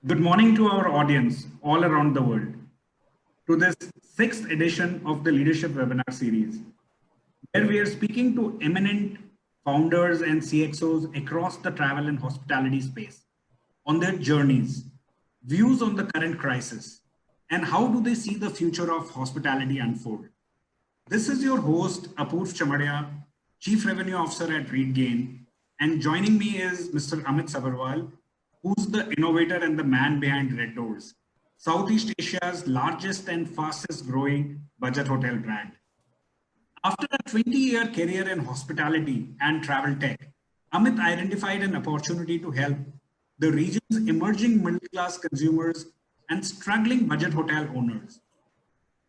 Good morning to our audience all around the world to this sixth edition of the Leadership Webinar Series, where we are speaking to eminent founders and CXOs across the travel and hospitality space on their journeys, views on the current crisis, and how do they see the future of hospitality unfold. This is your host, Apurv Chamadia, Chief Revenue Officer at ReadGain, and joining me is Mr. Amit Sabharwal, who's the innovator and the man behind Red Doors, Southeast Asia's largest and fastest growing budget hotel brand. After a 20-year career in hospitality and travel tech, Amit identified an opportunity to help the region's emerging middle-class consumers and struggling budget hotel owners.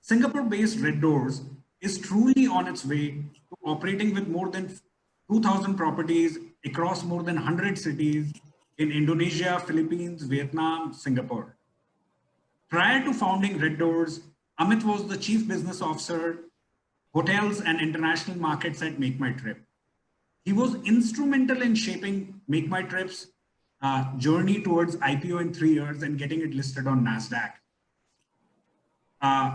Singapore-based Red Doors is truly on its way to operating with more than 2,000 properties across more than 100 cities in Indonesia, Philippines, Vietnam, Singapore. Prior to founding Red Doors, Amit was the Chief Business Officer, Hotels and International Markets at Make My Trip. He was instrumental in shaping Make My Trip's journey towards IPO in 3 years and getting it listed on NASDAQ.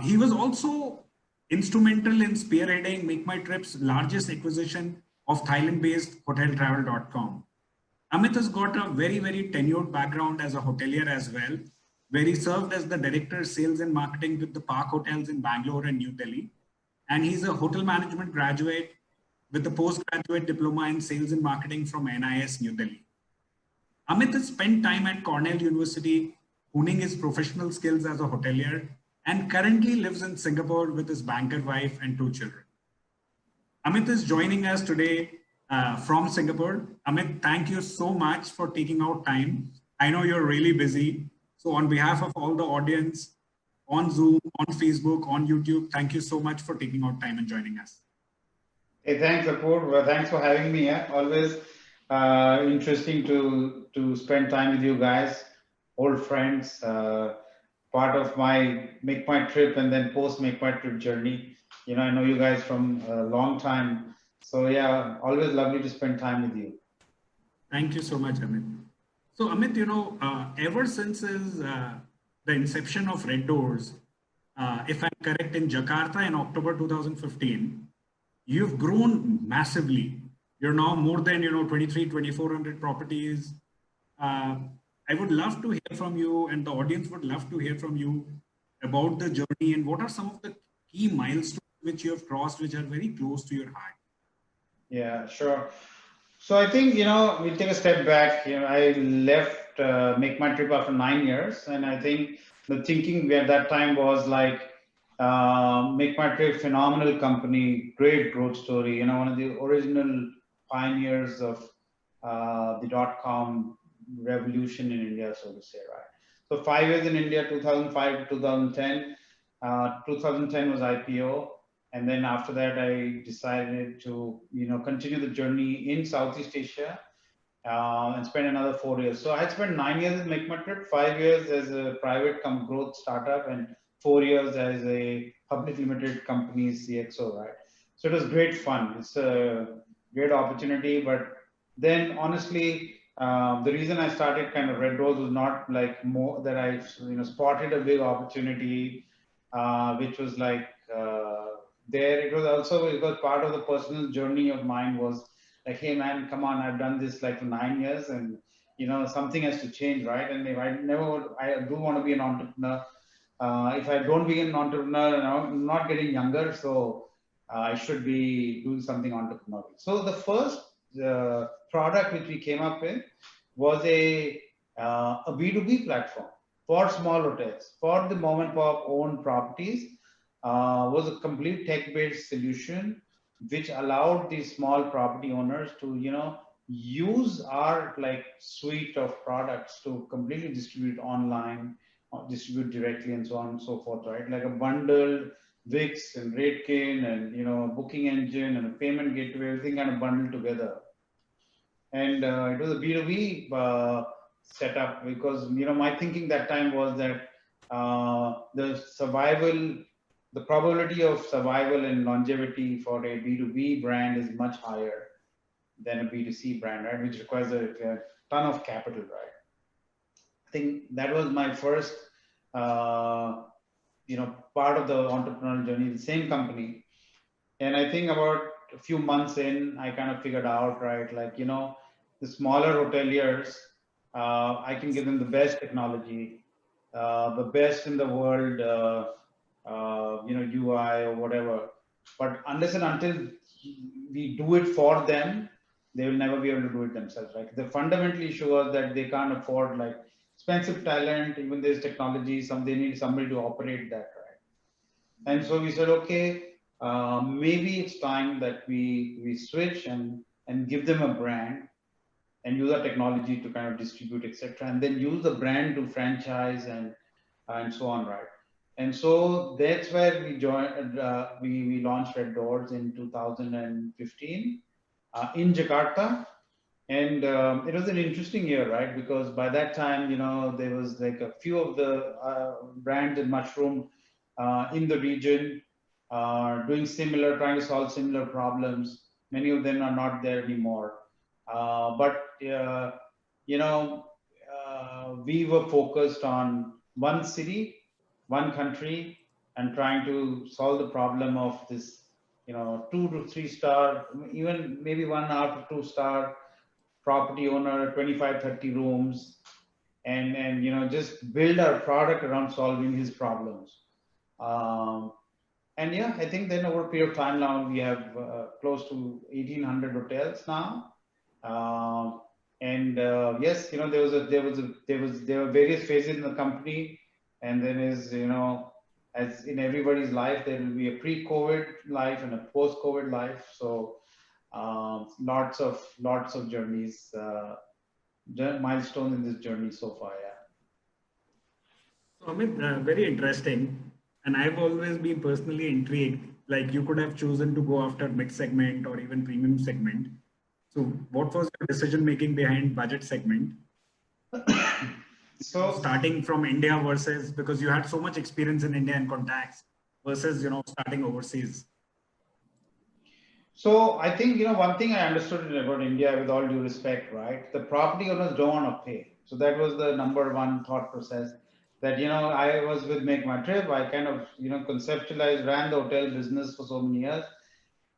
He was also instrumental in spearheading Make My Trip's largest acquisition of Thailand-based HotelTravel.com. Amit has got a very tenured background as a hotelier as well, where he served as the Director of Sales and Marketing with the Park Hotels in Bangalore and New Delhi. And he's a hotel management graduate with a postgraduate diploma in sales and marketing from NIS New Delhi. Amit has spent time at Cornell University, honing his professional skills as a hotelier, and currently lives in Singapore with his banker wife and 2 children. Amit is joining us today from Singapore. Amit, thank you so much for taking out time. I know you're really busy. So on behalf of all the audience on Zoom, on Facebook, on YouTube, thank you so much for taking out time and joining us. Hey, thanks, Apurv. Well, thanks for having me. Always interesting to spend time with you guys, old friends, part of my Make My Trip and then post Make My Trip journey. You know, I know you guys from a long time. So yeah, always lovely to spend time with you. Thank you so much, Amit. So Amit, you know, ever since the inception of Red Doors, if I'm correct, in Jakarta in October 2015, you've grown massively. You're now more than, 2,400 properties. I would love to hear from you, and the audience would love to hear from you about the journey and what are some of the key milestones which you have crossed, which are very close to your heart. Yeah, sure. So I think, we'll take a step back. I left Make My Trip after 9 years. And I think the thinking at that time was like, Make My Trip, phenomenal company, great growth story, one of the original pioneers of the .com revolution in India, so to say, right? So 5 years in India, 2005 to 2010. 2010 was IPO. And then after that, I decided to, continue the journey in Southeast Asia and spend another 4 years. So I had spent 9 years in Make My Trip, 5 years as a private growth startup, and 4 years as a public limited company CXO, right? So it was great fun. It's a great opportunity. But then honestly, the reason I started kind of Red Doors was not like more that I, spotted a big opportunity, which was like, there it was also because part of the personal journey of mine was like, hey man, come on, I've done this like for 9 years and something has to change, right? And if I do want to be an entrepreneur. If I don't be an entrepreneur, I'm not getting younger, so I should be doing something entrepreneurial. So the first product which we came up with was a B2B platform for small hotels, for the mom and pop owned properties. Was a complete tech-based solution which allowed these small property owners to, use our like suite of products to completely distribute online, distribute directly, and so on and so forth, right? Like a bundled Wix and RateGain and booking engine and a payment gateway, everything kind of bundled together. And it was a B2B setup because my thinking that time was that the probability of survival and longevity for a B2B brand is much higher than a B2C brand, right? Which requires a ton of capital, right? think that was my first, part of the entrepreneurial journey, the same company. And I think about a few months in, I kind of figured out, right, like, the smaller hoteliers, I can give them the best technology, the best in the world, UI or whatever. But unless and until we do it for them, they will never be able to do it themselves. Like they fundamentally show us that they can't afford like expensive talent, even there's technology, they need somebody to operate that, right? And so we said, okay, maybe it's time that we switch and give them a brand and use our technology to kind of distribute, etc., and then use the brand to franchise and so on, right? And so that's where we joined. We launched Red Doors in 2015 in Jakarta, and it was an interesting year, right? Because by that time, there was like a few of the brands in mushroom in the region doing similar, trying to solve similar problems. Many of them are not there anymore. But we were focused on one city, one country, and trying to solve the problem of this, 2 to 3 star, even maybe 1 hour to 2 star property owner, 25, 30 rooms, and just build our product around solving his problems. Um, and yeah, I think then over a period of time now we have close to 1,800 hotels now. And yes, there were various phases in the company, and then as in everybody's life, there will be a pre-COVID life and a post-COVID life. So lots of journeys, milestones in this journey so far. Yeah. So, Amit, very interesting. And I've always been personally intrigued. Like you could have chosen to go after mid segment or even premium segment. So, what was your decision making behind budget segment? So starting from India versus because you had so much experience in India and contacts versus starting overseas. So I think one thing I understood about India, with all due respect, right? The property owners don't want to pay. So that was the number one thought process. That I was with Make My Trip. I kind of conceptualized, ran the hotel business for so many years,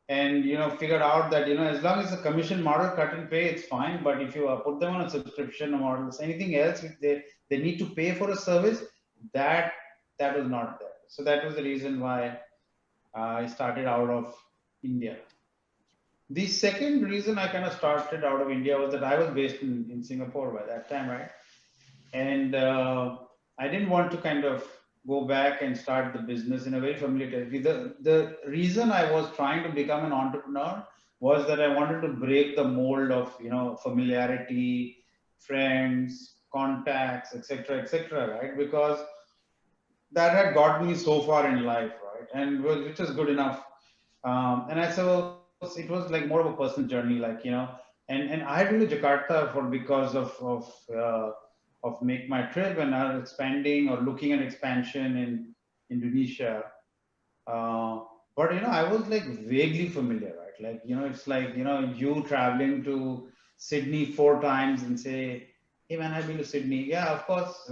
and figured out that as long as the commission model, cut and pay, it's fine. But if you put them on a subscription models, anything else, if they need to pay for a service, that was not there. So that was the reason why I started out of India. The second reason I kind of started out of India was that I was based in Singapore by that time, right? And I didn't want to kind of go back and start the business in a very familiar territory. The reason I was trying to become an entrepreneur was that I wanted to break the mold of familiarity, friends, contacts, etc., right? Because that had got me so far in life, right? And which was good enough. And I saw it was like more of a personal journey, like and I had been to Jakarta because of Make My Trip, and I was expanding or looking at expansion in Indonesia. But I was like vaguely familiar, right? Like it's like you traveling to Sydney 4 times and say, "Hey man, I've been to Sydney." Yeah, of course.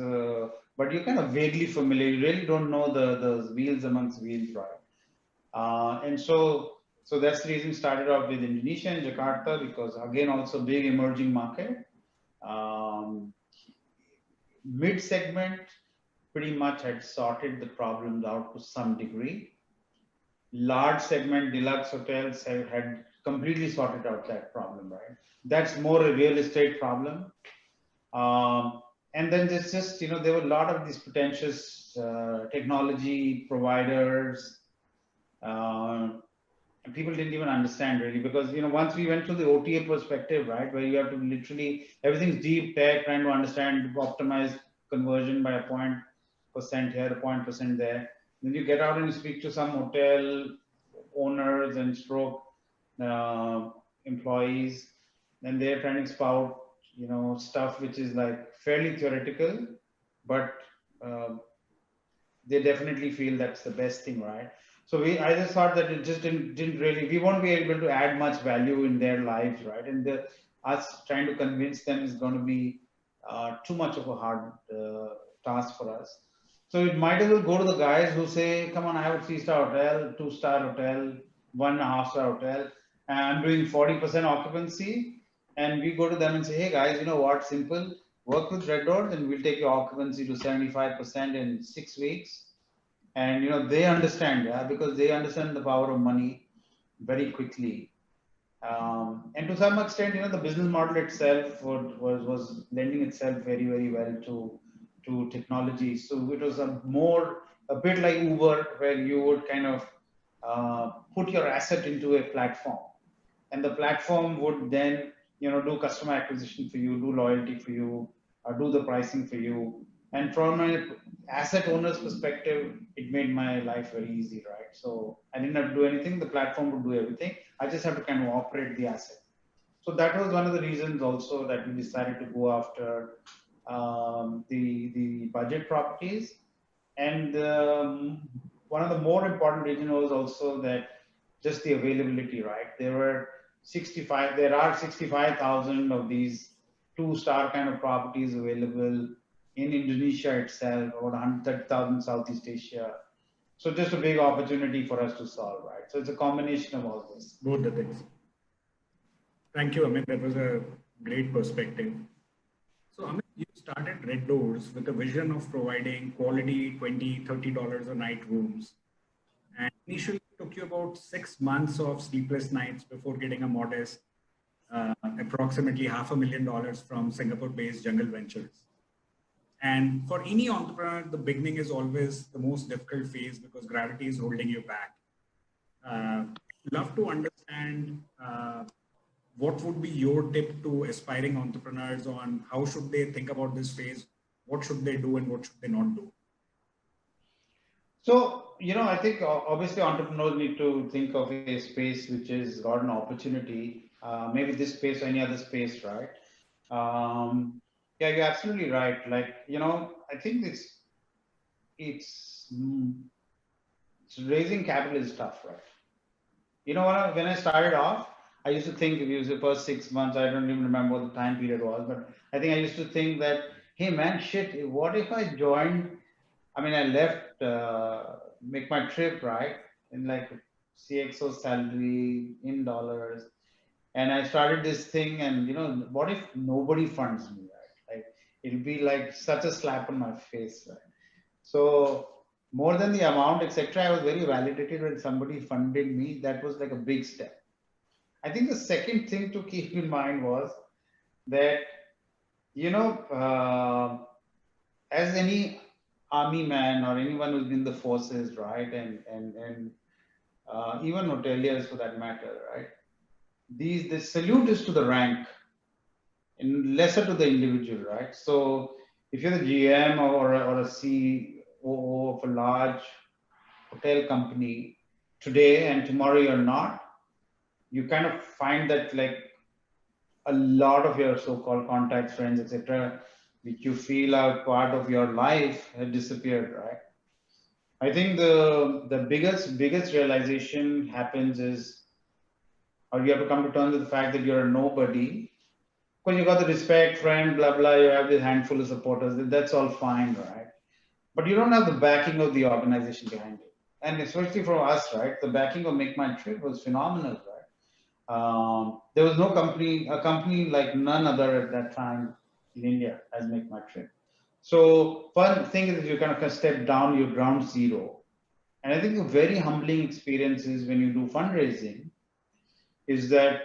But you're kind of vaguely familiar. You really don't know the wheels amongst wheels, right? And so that's the reason started off with Indonesia and Jakarta, because again, also big emerging market. Mid segment pretty much had sorted the problems out to some degree. Large segment deluxe hotels had completely sorted out that problem, right? That's more a real estate problem. And then there's just, there were a lot of these pretentious technology providers. And people didn't even understand really, because once we went to the OTA perspective, right, where you have to literally everything's deep tech, trying to understand, optimize conversion by a 0.% here, a 0.% there. Then you get out and you speak to some hotel owners and stroke employees, and they're trying to spout stuff which is like fairly theoretical, but they definitely feel that's the best thing, right? So I just thought that it just didn't really, we won't be able to add much value in their lives, right? And us trying to convince them is going to be too much of a hard task for us. So it might as well go to the guys who say, come on, I have a 3-star hotel, 2-star hotel, 1.5-star hotel, and I'm doing 40% occupancy. And we go to them and say, hey guys, you know what, simple, work with Red Doors and we'll take your occupancy to 75% in 6 weeks. And they understand, yeah, because they understand the power of money very quickly. And to some extent, the business model itself was lending itself very, very well to technology. So it was a bit like Uber, where you would kind of put your asset into a platform, and the platform would then do customer acquisition for you, do loyalty for you, or do the pricing for you. And from an asset owner's perspective, it made my life very easy, right? So I didn't have to do anything, the platform would do everything, I just have to kind of operate the asset. So that was one of the reasons also that we decided to go after the budget properties. And one of the more important reasons was also that just the availability, right? There are 65,000 of these 2-star kind of properties available in Indonesia itself, about 130,000 Southeast Asia. So just a big opportunity for us to solve, right? So it's a combination of all this. Both the things. Thank you, Amit. That was a great perspective. So, Amit, you started Red Doors with a vision of providing quality $20, $30 a night rooms. And initially, it took you about 6 months of sleepless nights before getting a modest, approximately $500,000 from Singapore-based Jungle Ventures. And for any entrepreneur, the beginning is always the most difficult phase because gravity is holding you back. Love to understand what would be your tip to aspiring entrepreneurs on how should they think about this phase? What should they do and what should they not do? So, I think obviously entrepreneurs need to think of a space which has got an opportunity, maybe this space or any other space, right? Yeah, you're absolutely right. Like, I think it's raising capital is tough, right? When I started off, I used to think, if it was the first 6 months, I don't even remember what the time period was, but I think I used to think that, hey man, shit, what if I joined? I mean, I left Make My Trip, right, in like CXO salary in dollars, and I started this thing, and what if nobody funds me, right? Like, it'll be like such a slap on my face, right? So more than the amount, etc., I was very validated when somebody funded me. That was like a big step. I think the second thing to keep in mind was that, as any army man or anyone who's in the forces, right, and even hoteliers for that matter, right, the salute is to the rank and lesser to the individual, right? So if you're the GM or a CEO of a large hotel company today and tomorrow you're not, you kind of find that like a lot of your so-called contacts, friends, etc., which you feel are part of your life have disappeared, right? I think the biggest realization happens is, or you have to come to terms with the fact that you're a nobody. Because you got the respect, friend, blah blah. You have this handful of supporters. That's all fine, right? But you don't have the backing of the organization behind it. And especially for us, right? The backing of Make My Trip was phenomenal, right? There was no a company like none other at that time in India as Make My Trip. So one thing is you kind of step down, you're ground zero. And I think a very humbling experience is when you do fundraising, is that,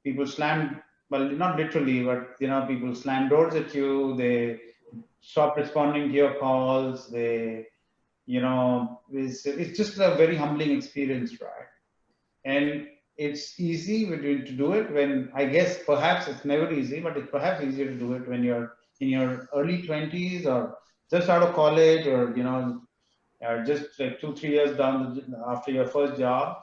people slam, well, not literally, but, people slam doors at you, they stop responding to your calls, it's just a very humbling experience, right? And it's easy to do it when, I guess, perhaps it's never easy, but it's perhaps easier to do it when you're in your early 20s or just out of college, or, just like 2-3 years after your first job.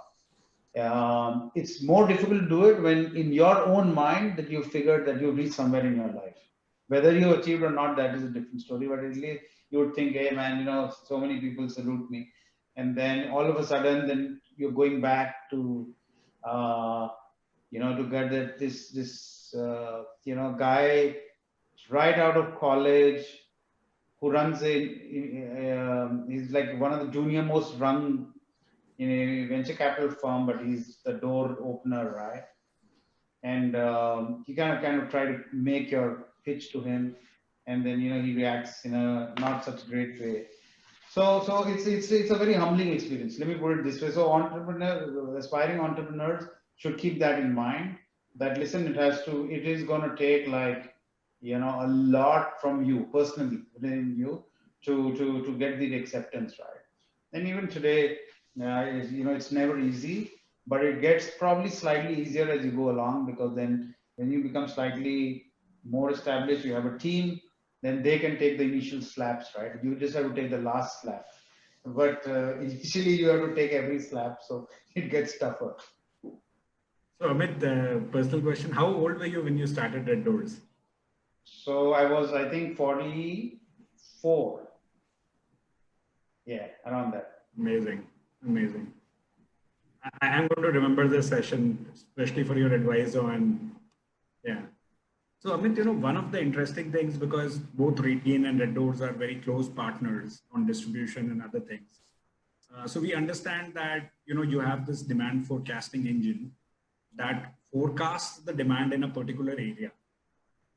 It's more difficult to do it when in your own mind that you figured that you've reached somewhere in your life. Whether you achieved or not, that is a different story, but at least you would think, hey man, so many people salute me. And then all of a sudden, then you're going back to, to get that this guy right out of college, who runs he's like one of the junior most run in a venture capital firm, but he's the door opener, right? And you kind of try to make your pitch to him, and then he reacts in a not such great way. So it's a very humbling experience. Let me put it this way. So aspiring entrepreneurs should keep that in mind. That listen, it is going to take like a lot from you personally within you to get the acceptance right. And even today, it's never easy, but it gets probably slightly easier as you go along, because then when you become slightly more established, you have a team, then they can take the initial slaps, right? You just have to take the last slap. But initially, you have to take every slap, so it gets tougher. So Amit, personal question: how old were you when you started Red Doors? So I was, I think, 44. Yeah, around that. Amazing, amazing. I am going to remember this session, especially for your advice on, yeah. So Amit, one of the interesting things, because both RateGain and Red Doors are very close partners on distribution and other things. So we understand that, you have this demand forecasting engine that forecasts the demand in a particular area.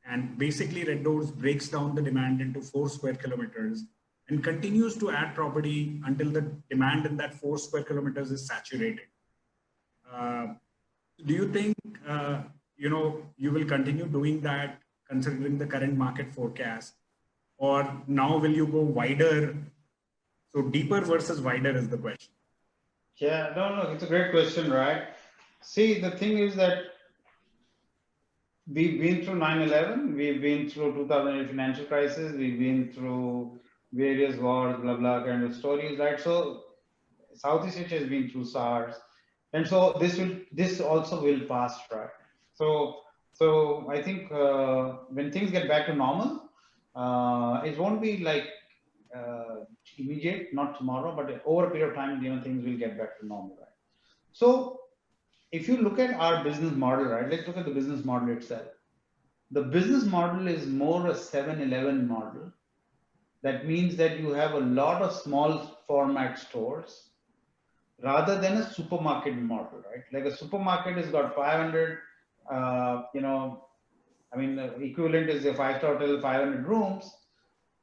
And basically Red Doors breaks down the demand into 4 square kilometers and continues to add property until the demand in that 4 square kilometers is saturated. Do you think, you will continue doing that considering the current market forecast, or now will you go wider? So deeper versus wider is the question. Yeah, no, it's a great question, right? See, the thing is that we've been through 9/11, we've been through 2008 financial crisis, we've been through various wars, blah, blah, kind of stories, right? So Southeast Asia has been through SARS. And so this also will pass, right? So I think when things get back to normal, it won't be like immediate, not tomorrow, but over a period of time, things will get back to normal, right? So if you look at our business model, right, let's look at the business model itself. The business model is more a 7-Eleven model. That means that you have a lot of small format stores rather than a supermarket model, right? Like a supermarket has got 500, the equivalent is a 5-star hotel, 500 rooms.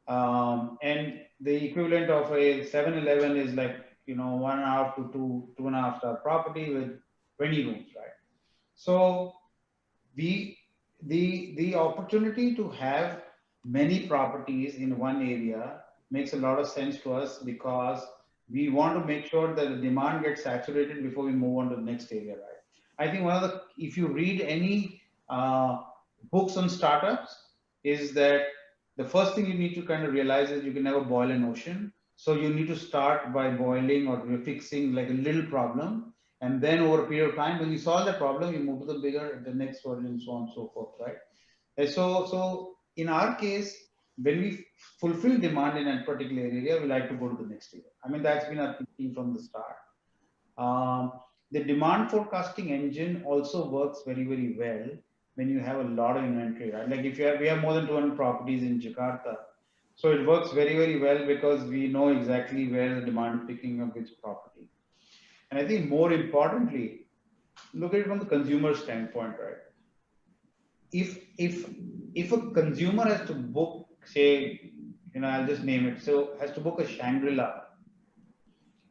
And the equivalent of a 7-Eleven is like, 1.5 to 2.5 star property with 20 rooms, right? So the opportunity to have many properties in one area makes a lot of sense to us, because we want to make sure that the demand gets saturated before we move on to the next area, right? I think if you read any books on startups, is that the first thing you need to kind of realize is you can never boil an ocean. So you need to start by boiling or fixing like a little problem. And then over a period of time, when you solve the problem, you move to the bigger, the next version, and so on and so forth, right? And so in our case, when we fulfill demand in a particular area, we like to go to the next area. I mean, that's been our thinking from the start. The demand forecasting engine also works very, very well when you have a lot of inventory, right? Like we have more than 200 properties in Jakarta. So it works very, very well because we know exactly where the demand is picking up which property. And I think more importantly, look at it from the consumer standpoint, right? If a consumer has to book, say, I'll just name it, so has to book a Shangri-La,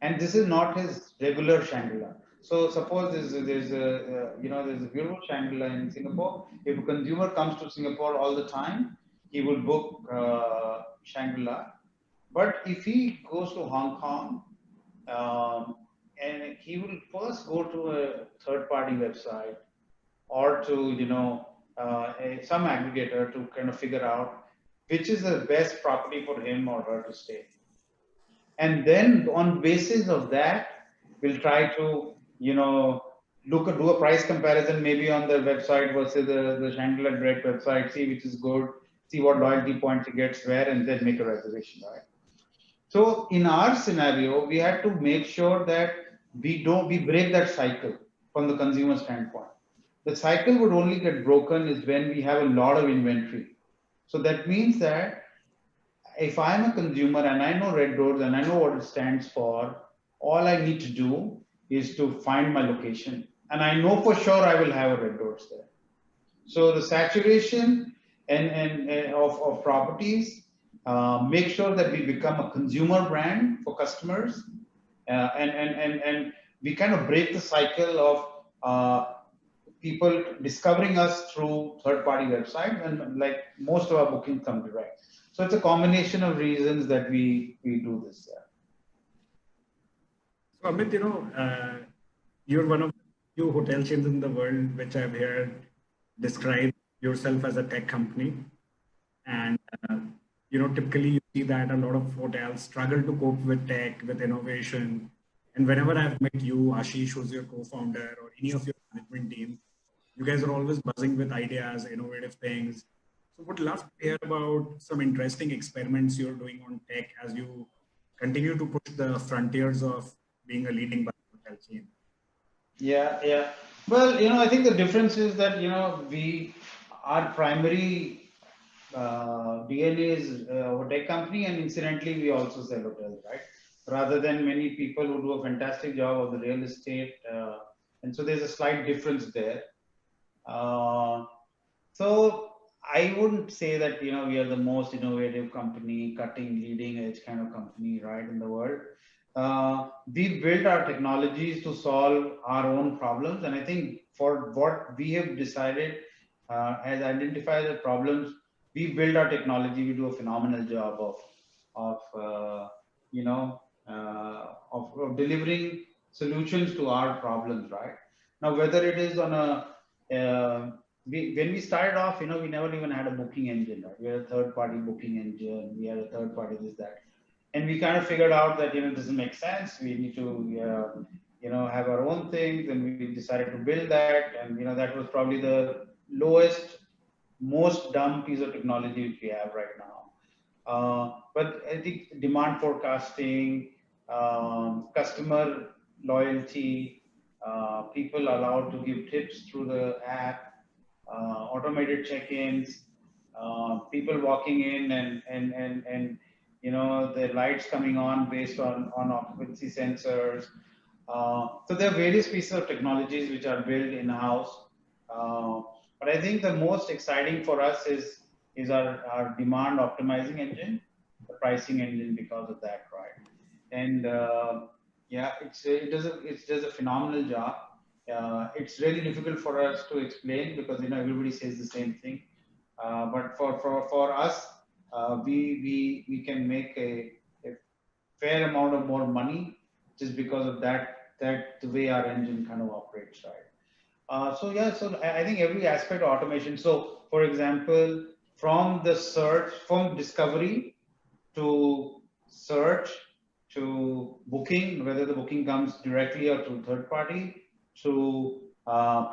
and this is not his regular Shangri-La. So suppose there's a beautiful Shangri-La in Singapore. If a consumer comes to Singapore all the time, he will book Shangri-La. But if he goes to Hong Kong, and he will first go to a third-party website or to some aggregator to kind of figure out which is the best property for him or her to stay. And then on basis of that, we'll try to, do a price comparison maybe on the website versus the Shangri-La direct website, see which is good, see what loyalty points it gets where, and then make a reservation, right? So in our scenario, we had to make sure that we break that cycle from the consumer standpoint. The cycle would only get broken is when we have a lot of inventory. So that means that if I'm a consumer and I know Red Doors and I know what it stands for, all I need to do is to find my location. And I know for sure I will have a Red Doors there. So the saturation of properties, make sure that we become a consumer brand for customers, and we kind of break the cycle of people discovering us through third-party websites, and like most of our bookings come direct. So it's a combination of reasons that we do this. Yeah. So Amit, you're one of the few hotel chains in the world which I've heard describe yourself as a tech company. And typically you see that a lot of hotels struggle to cope with tech, with innovation. And whenever I've met you, Ashish, who's your co-founder, or any of your management team, you guys are always buzzing with ideas, innovative things. So would love to hear about some interesting experiments you're doing on tech as you continue to push the frontiers of being a leading hotel chain. Yeah. Well, I think the difference is that, our primary DNA is a tech company, and incidentally, we also sell hotels, right? Rather than many people who do a fantastic job of the real estate. And so there's a slight difference there. So I wouldn't say that, we are the most innovative company, cutting, leading edge kind of company, right, in the world. We built our technologies to solve our own problems. And I think for what we have decided as identified the problems, we build our technology. We do a phenomenal job of delivering solutions to our problems, right? Now, whether it is on when we started off, we never even had a booking engine, right? We had a third-party booking engine. We had a third-party this, that. And we kind of figured out that, it doesn't make sense. We need to, have our own things. And we decided to build that. And, that was probably the lowest, most dumb piece of technology which we have right now. But I think demand forecasting, customer loyalty, people allowed to give tips through the app, automated check-ins, people walking in and the lights coming on based on occupancy sensors. So there are various pieces of technologies which are built in-house. But I think the most exciting for us is our demand optimizing engine, the pricing engine, because of that, right? And it does a phenomenal job. It's really difficult for us to explain because everybody says the same thing. But for us, we can make a fair amount of more money just because of that the way our engine kind of operates, right? So I think every aspect of automation. So for example, from discovery to search to booking, whether the booking comes directly or through third party, to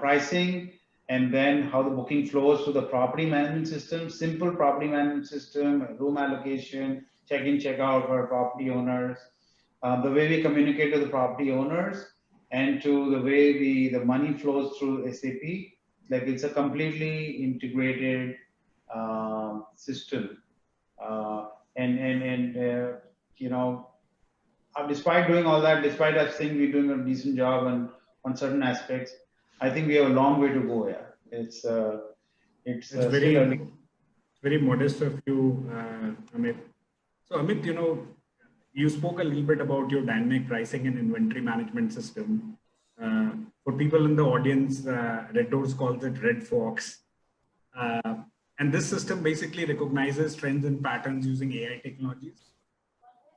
pricing, and then how the booking flows through the property management system, simple property management system, room allocation, check-in, check-out for property owners, the way we communicate to the property owners, and to the way the money flows through SAP. Like it's a completely integrated system. Despite doing all that, despite us saying we're doing a decent job on certain aspects, I think we have a long way to go. Yeah, it's very modest of you, Amit. So Amit, you spoke a little bit about your dynamic pricing and inventory management system. For people in the audience, Red Doors calls it Red Fox. And this system basically recognizes trends and patterns using AI technologies.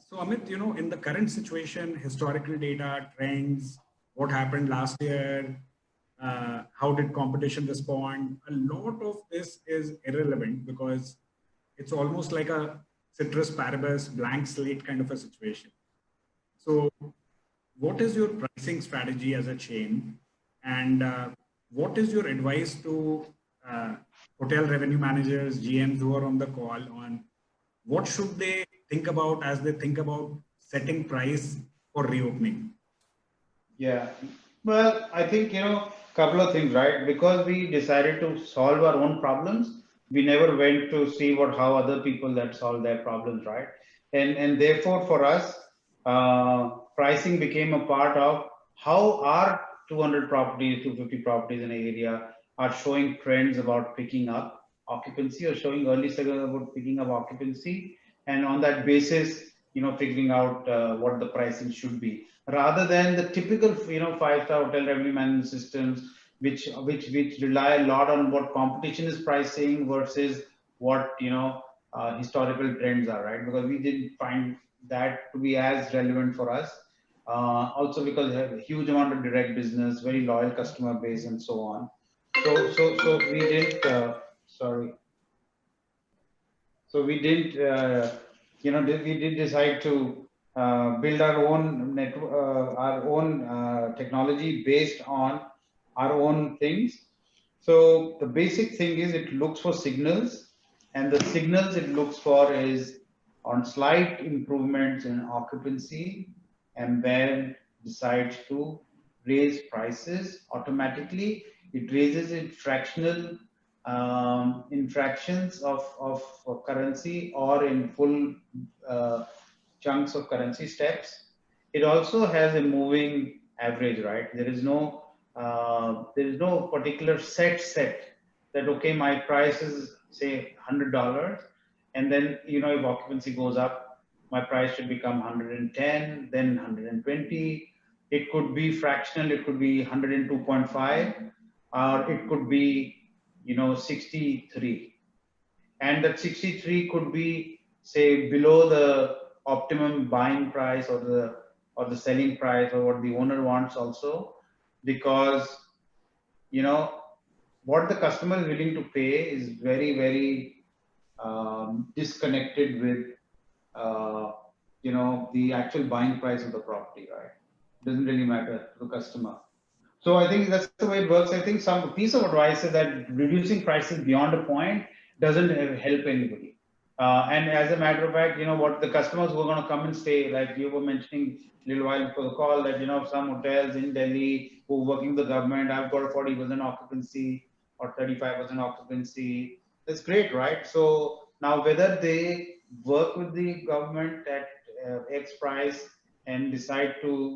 So Amit, in the current situation, historical data, trends, what happened last year, how did competition respond? A lot of this is irrelevant because it's almost like a ceteris paribus, blank slate kind of a situation. So what is your pricing strategy as a chain? And what is your advice to hotel revenue managers, GMs who are on the call on what should they think about as they think about setting price for reopening? Yeah, well, I think, couple of things, right? Because we decided to solve our own problems, we never went to see how other people that solve their problems, right? And therefore for us, pricing became a part of how our 200 properties, 250 properties in an area are showing trends about picking up occupancy, or showing early signals about picking up occupancy, and on that basis, figuring out what the pricing should be, rather than the typical, five-star hotel revenue management systems, which rely a lot on what competition is pricing versus what historical trends are, right? Because we didn't find that to be as relevant for us. Also because we have a huge amount of direct business, very loyal customer base, and so on. So we didn't. Sorry. So we did, we did decide to build our own technology based on our own things. So the basic thing is it looks for signals, and the signals it looks for is on slight improvements in occupancy, and then decides to raise prices automatically. It raises it fractional in fractions of currency, or in full chunks of currency steps. It also has a moving average, right? There is no particular set that, okay, my price is say $100, and then if occupancy goes up, my price should become 110, then 120. It could be fractional, it could be 102.5, or it could be 63, and that 63 could be, say, below the optimum buying price, or the selling price, or what the owner wants also, because what the customer is willing to pay is very, very disconnected with the actual buying price of the property, right? It doesn't really matter to the customer. So I think that's the way it works. I think some piece of advice is that reducing prices beyond a point doesn't help anybody. And as a matter of fact, what the customers who are going to come and stay, like you were mentioning a little while before the call, that some hotels in Delhi who are working with the government, I've got a 40% occupancy or 35% occupancy. That's great, right? So now whether they work with the government at X price and decide to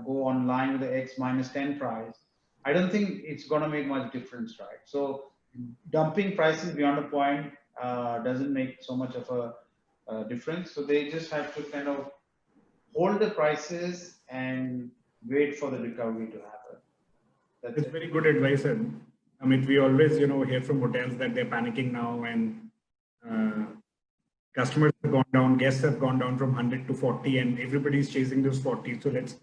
go online with the X minus 10 price, I don't think it's going to make much difference, right? So dumping prices beyond a point doesn't make so much of a difference. So they just have to kind of hold the prices and wait for the recovery to happen. That's it. Very good advice, Ed. Amit, we always hear from hotels that they're panicking now, and customers have gone down, guests have gone down from 100 to 40, and everybody's chasing those 40. So let's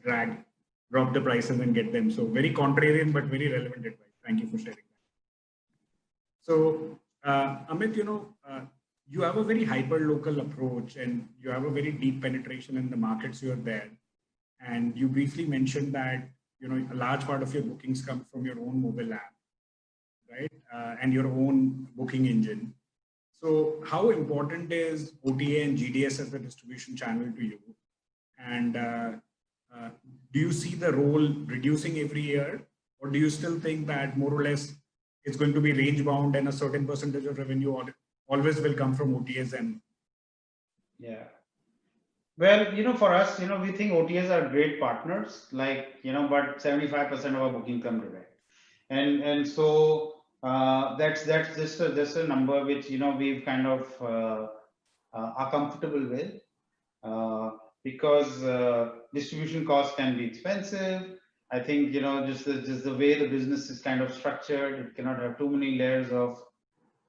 drop the prices and get them. So very contrarian, but very relevant advice. Thank you for sharing that. So Amit, you have a very hyper local approach, and you have a very deep penetration in the markets you're there. And you briefly mentioned that a large part of your bookings come from your own mobile app, right? And your own booking engine. So how important is OTA and GDS as a distribution channel to you? And do you see the role reducing every year, or do you still think that more or less it's going to be range bound and a certain percentage of revenue always will come from OTAs? And yeah, well, for us, we think OTAs are great partners, like, but 75% of our booking come direct, and so that's just a number which we've kind of are comfortable with, because distribution costs can be expensive. I think just the way the business is kind of structured, it cannot have too many layers of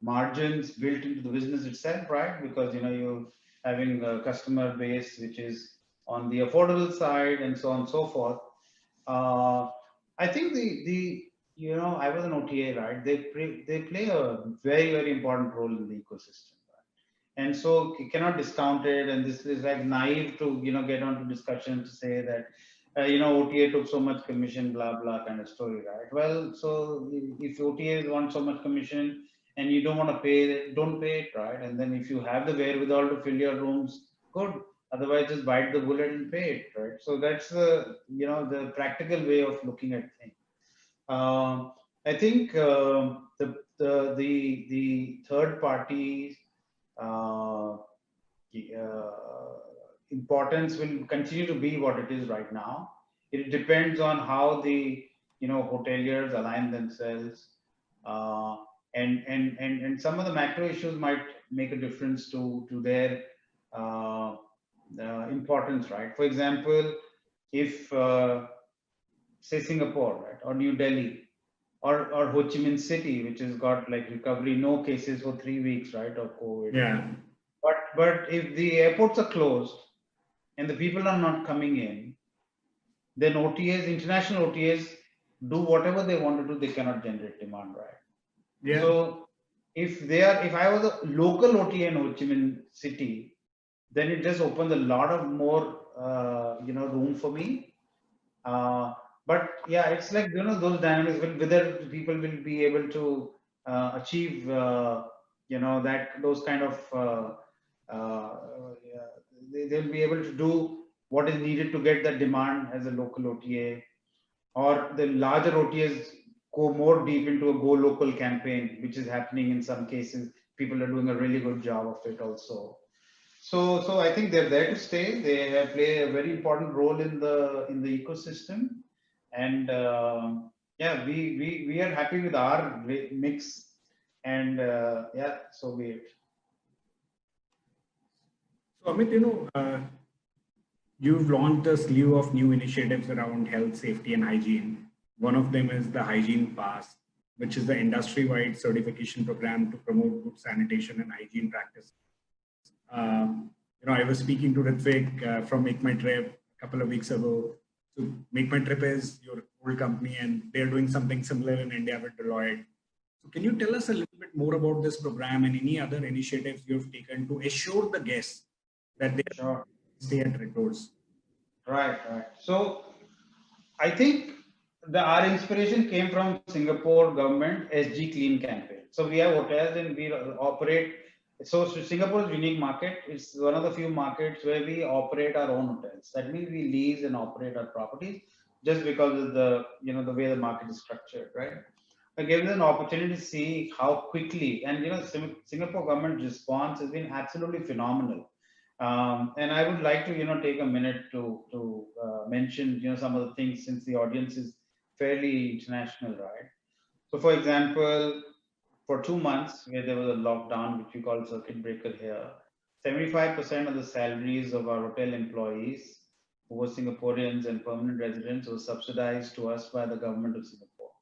margins built into the business itself, right? Because you're having a customer base which is on the affordable side, and so on and so forth. I think I was an OTA, right? They play a very, very important role in the ecosystem, right? And so you cannot discount it. And this is like naive to get onto discussion to say that OTA took so much commission, blah blah kind of story, right? Well, so if OTAs want so much commission and you don't want to pay it, don't pay it, right? And then if you have the wherewithal to fill your rooms, good. Otherwise, just bite the bullet and pay it, right? So that's the the practical way of looking at things. I think the the third party importance will continue to be what it is right now. It depends on how the hoteliers align themselves, uh, and some of the macro issues might make a difference to their uh, importance, right? For example, if say Singapore, right, or New Delhi, or Ho Chi Minh City, which has got like recovery, no cases for 3 weeks, right, of COVID. Yeah. But if the airports are closed and the people are not coming in, then OTAs, international OTAs, do whatever they want to do, they cannot generate demand, right? Yeah. So if I was a local OTA in Ho Chi Minh City, then it just opens a lot of more room for me. But yeah, it's like those dynamics, whether people will be able to achieve that those kind of yeah, they'll be able to do what is needed to get that demand as a local OTA, or the larger OTAs go more deep into a go local campaign, which is happening in some cases. People are doing a really good job of it also. So I think they're there to stay. They have play a very important role in the ecosystem, and yeah, we are happy with our mix, and yeah, so be it. So Amit, you've launched a slew of new initiatives around health, safety, and hygiene. One of them is the Hygiene Pass, which is the industry-wide certification program to promote good sanitation and hygiene practices. I was speaking to Ritvik from Make My Trip a couple of weeks ago. So Make My Trip is your old company, and they're doing something similar in India with Deloitte. So can you tell us a little bit more about this program and any other initiatives you've taken to assure the guests that they stay at Red Doors? Right. So I think our inspiration came from Singapore government SG Clean campaign. So we have hotels and we operate. So Singapore is a unique market. It's one of the few markets where we operate our own hotels. That means we lease and operate our properties just because of the the way the market is structured, right? It gives us an opportunity to see how quickly, and Singapore government response has been absolutely phenomenal. And I would like to take a minute to mention some of the things, since the audience is fairly international, right? So for example, for 2 months where there was a lockdown, which we call circuit breaker here, 75% of the salaries of our hotel employees who were Singaporeans and permanent residents was subsidized to us by the government of Singapore.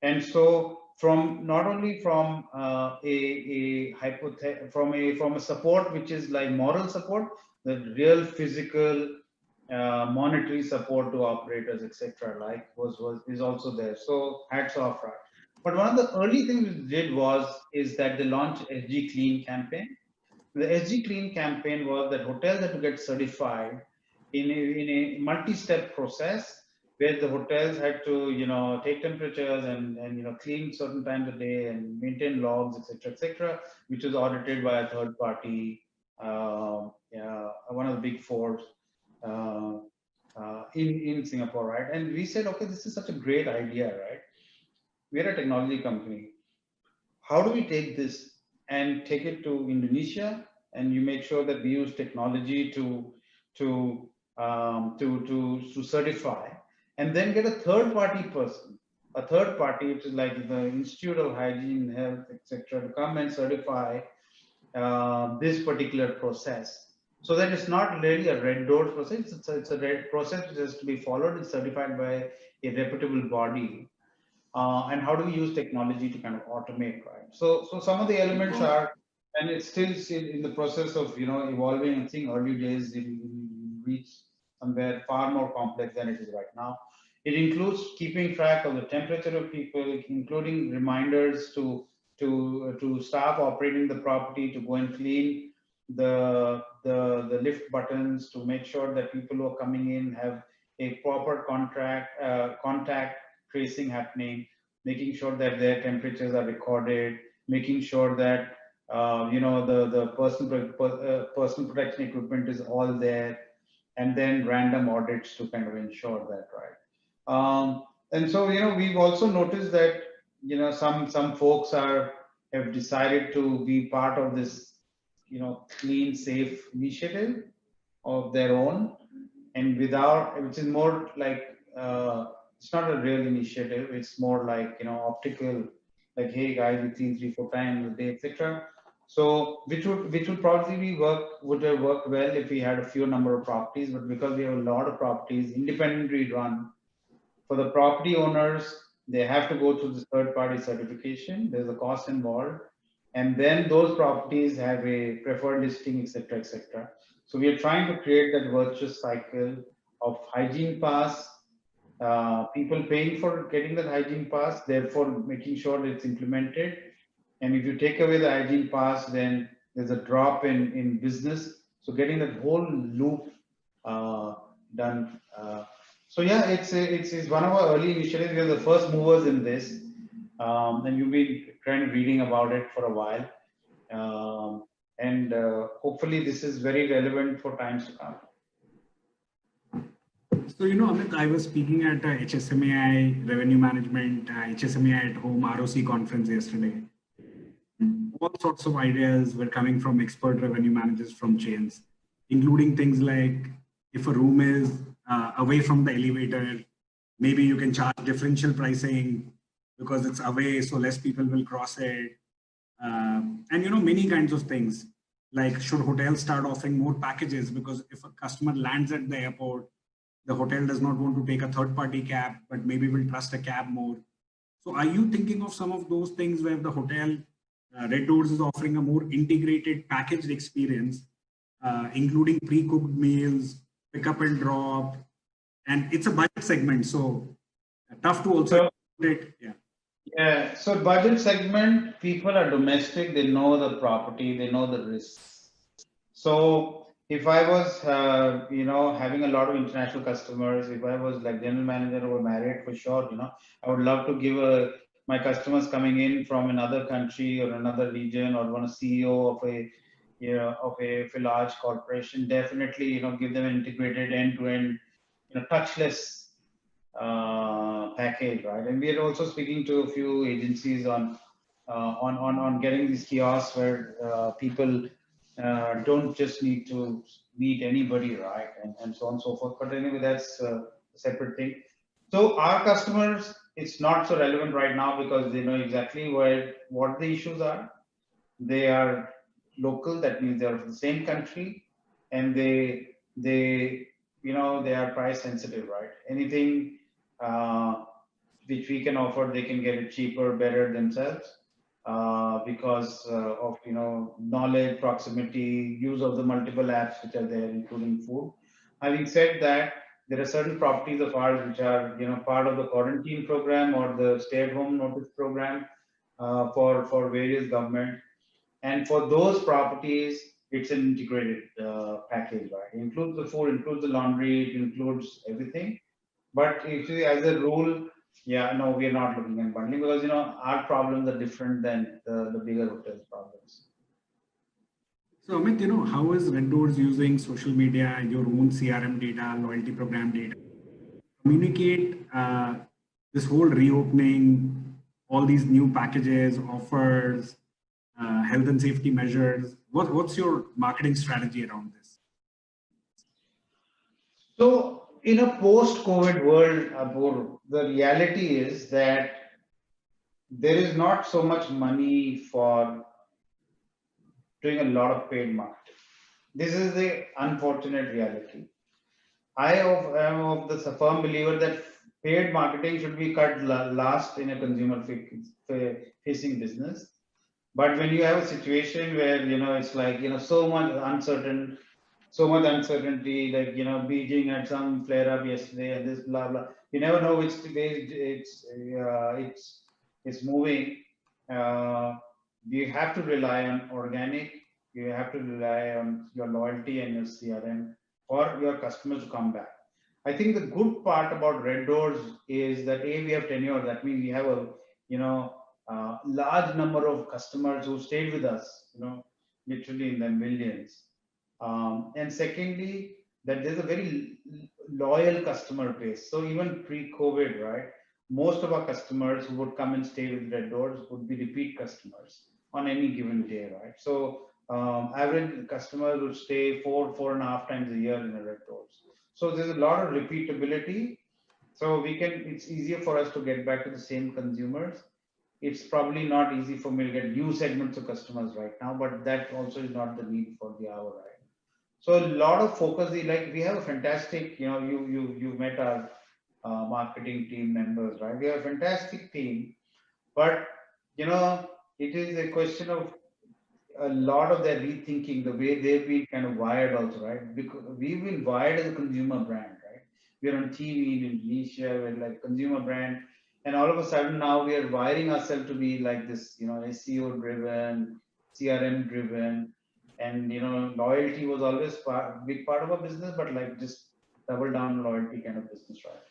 And so from not only from from a support which is like moral support, the real physical monetary support to operators, etc., like is also there. So hats off, right? But one of the early things we did is that they launched SG Clean campaign. The SG Clean campaign was that hotels had to get certified in a multi-step process, where the hotels had to take temperatures and clean certain times a day and maintain logs, etc., which was audited by a third party, one of the big fours in Singapore, right? And we said, okay, this is such a great idea, right? We're a technology company. How do we take this and take it to Indonesia, and you make sure that we use technology to certify, and then get a third party person, which is like the Institute of Hygiene, Health, etc., to come and certify this particular process, so that it's not really a Red Doors process. It's a red process which has to be followed and certified by a reputable body. And how do we use technology to kind of automate, right? So some of the elements are, and it's still in the process of evolving. I think early days it will reach somewhere far more complex than it is right now. It includes keeping track of the temperature of people, including reminders to staff operating the property to go and clean the lift buttons, to make sure that people who are coming in have a proper contact tracing happening, making sure that their temperatures are recorded, making sure that the personal protection equipment is all there, and then random audits to kind of ensure that, right? And so we've also noticed that some folks have decided to be part of this, clean, safe initiative of their own, and without, which is more like, it's not a real initiative. It's more like, optical, like, hey guys, we clean 3 4 times a day, etc. So which would probably would have worked well if we had a few number of properties, but because we have a lot of properties independently run, for the property owners, they have to go through this third party certification. There's a cost involved. And then those properties have a preferred listing, etc., etc. So we are trying to create that virtuous cycle of hygiene pass, people paying for getting that hygiene pass, therefore making sure that it's implemented. And if you take away the hygiene pass, then there's a drop in business. So getting that whole loop done. So yeah, it's one of our early initiatives. We are the first movers in this, and you've been kind of reading about it for a while, and hopefully this is very relevant for times to come. So, Amit, I was speaking at HSMAI Revenue Management, HSMAI at Home ROC conference yesterday. All sorts of ideas were coming from expert revenue managers from chains, including things like if a room is away from the elevator, maybe you can charge differential pricing because it's away, so less people will cross it. And many kinds of things, like should hotels start offering more packages, because if a customer lands at the airport, the hotel does not want to take a third party cab, but maybe will trust a cab more. So are you thinking of some of those things where the hotel, Red Doors is offering a more integrated packaged experience, including pre-cooked meals, pick up and drop, and it's a budget segment, so tough to also it. Yeah. Yeah, so budget segment, people are domestic, they know the property, they know the risks. So if I was, having a lot of international customers, if I was like general manager or Marriott, for sure, I would love to give my customers coming in from another country or another region, or one CEO of a large corporation, definitely, give them an integrated end-to-end, touchless package, right? And we are also speaking to a few agencies on getting these kiosks where people don't just need to meet anybody, right? And so on and so forth. But anyway, that's a separate thing. So our customers, it's not so relevant right now because they know exactly what the issues are. They are local, that means they're from the same country, and they they are price sensitive, right? Anything which we can offer, they can get it cheaper, better themselves, because of knowledge, proximity, use of the multiple apps which are there, including food. Having said that, there are certain properties of ours which are part of the quarantine program or the stay-at-home notice program for various government, and for those properties it's an integrated package, right? It includes the food, includes the laundry, it includes everything. But actually, as a rule, yeah, no, we are not looking at bundling because our problems are different than the bigger hotels' problems. So Amit, how is Red Doors using social media, your own CRM data, loyalty program data, communicate this whole reopening, all these new packages, offers, health and safety measures? What's your marketing strategy around this? So in a post-COVID world, Abur, the reality is that there is not so much money for doing a lot of paid marketing. This is the unfortunate reality. I am of the firm believer that paid marketing should be cut last in a consumer facing business. But when you have a situation where it's like so much uncertainty, like Beijing had some flare up yesterday and this blah blah. You never know which way it's moving. You have to rely on organic. You have to rely on your loyalty and your CRM for your customers to come back. I think the good part about Red Doors is that we have tenure. That means we have a large number of customers who stayed with us. Literally in the millions. And secondly, that there's a very loyal customer base. So even pre-COVID, right? most of our customers who would come and stay with Red Doors would be repeat customers on any given day, right? So average customers would stay 4.5 times a year in a Red Doors. So there's a lot of repeatability. So it's easier for us to get back to the same consumers. It's probably not easy for me to get new segments of customers right now, but that also is not the need for the hour, right? So a lot of focus, like we have a fantastic, you met our marketing team members, right? We have a fantastic team, but it is a question of a lot of their rethinking, the way they've been kind of wired also, right? Because we've been wired as a consumer brand, right? We're on TV in Indonesia, we're like consumer brand, and all of a sudden now we are wiring ourselves to be like this, SEO driven, CRM driven, and loyalty was always big part of our business, but like just double down loyalty kind of business, right?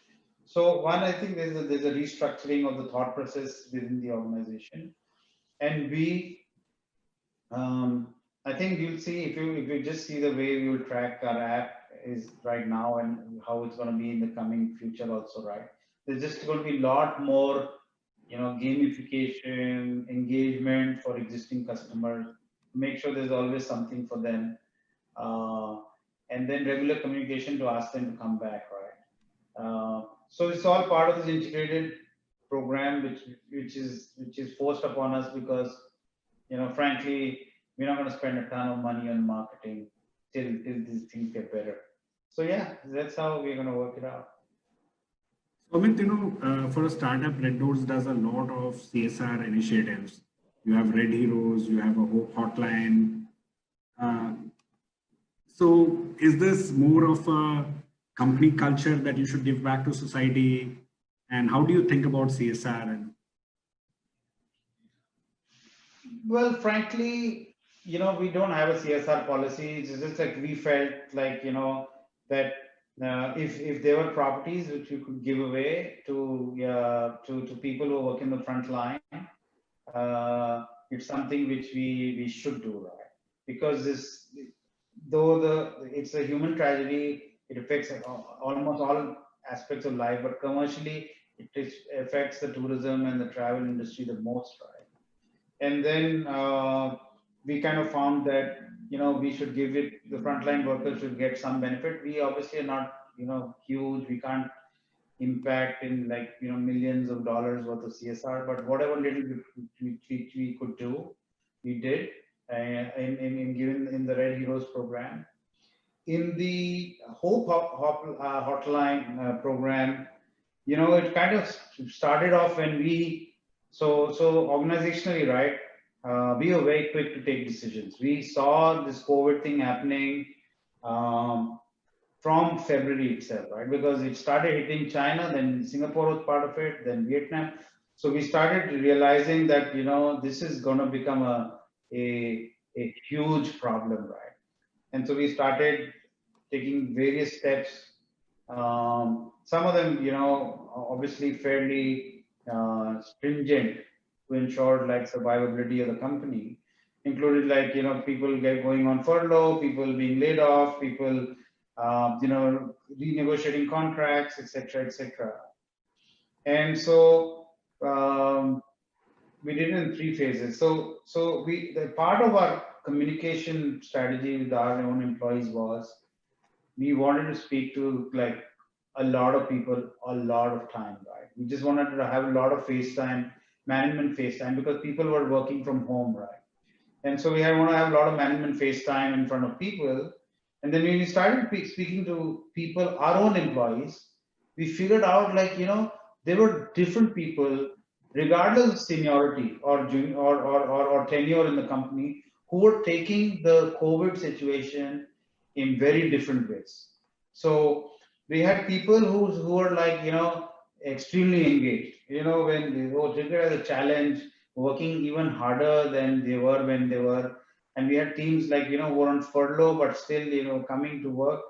So one, I think there's a restructuring of the thought process within the organization, and we I think you'll see if you just see the way we will track our app is right now and how it's going to be in the coming future also, right? There's just going to be a lot more, gamification, engagement for existing customers. Make sure there's always something for them, uh, and then regular communication to ask them to come back, right? So it's all part of this integrated program, which is forced upon us because frankly, we're not going to spend a ton of money on marketing till these things get better. So yeah, that's how we're going to work it out. So, Amit, for a startup, Red Doors does a lot of CSR initiatives. You have Red Heroes, you have a Hope Hotline. Uh, so, is this more of a company culture that you should give back to society? And how do you think about CSR? And Well, frankly, we don't have a CSR policy. It's just like we felt like, that if there were properties which we could give away to people who work in the front line, it's something which we should do, right? Because it's a human tragedy, it affects almost all aspects of life, but commercially affects the tourism and the travel industry the most, right? And then we kind of found that we should give it, the frontline workers should get some benefit. We obviously are not huge, we can't impact in like millions of dollars worth of CSR, but whatever little bit we could do, we did, in given in the Red Heroes program. In the Hope Hotline program, it kind of started off when so organizationally, right? We were very quick to take decisions. We saw this COVID thing happening from February itself, right? Because it started hitting China, then Singapore was part of it, then Vietnam. So we started realizing that this is going to become a huge problem, right? And so we started taking various steps. Some of them, obviously fairly stringent to ensure like survivability of the company, included like people going on furlough, people being laid off, people renegotiating contracts, etc., etc. And so we did it in 3 phases. So the part of our communication strategy with our own employees was we wanted to speak to like a lot of people a lot of time, right? We just wanted to have a lot of FaceTime, management FaceTime, because people were working from home, right? And so want to have a lot of management FaceTime in front of people. And then when we started speaking to people, our own employees, we figured out like, there were different people, regardless of seniority or junior or tenure in the company, who were taking the COVID situation in very different ways. So we had people who were like, extremely engaged, when they were treated as a challenge, working even harder than they were when they were. And we had teams like, who were on furlough, but still, coming to work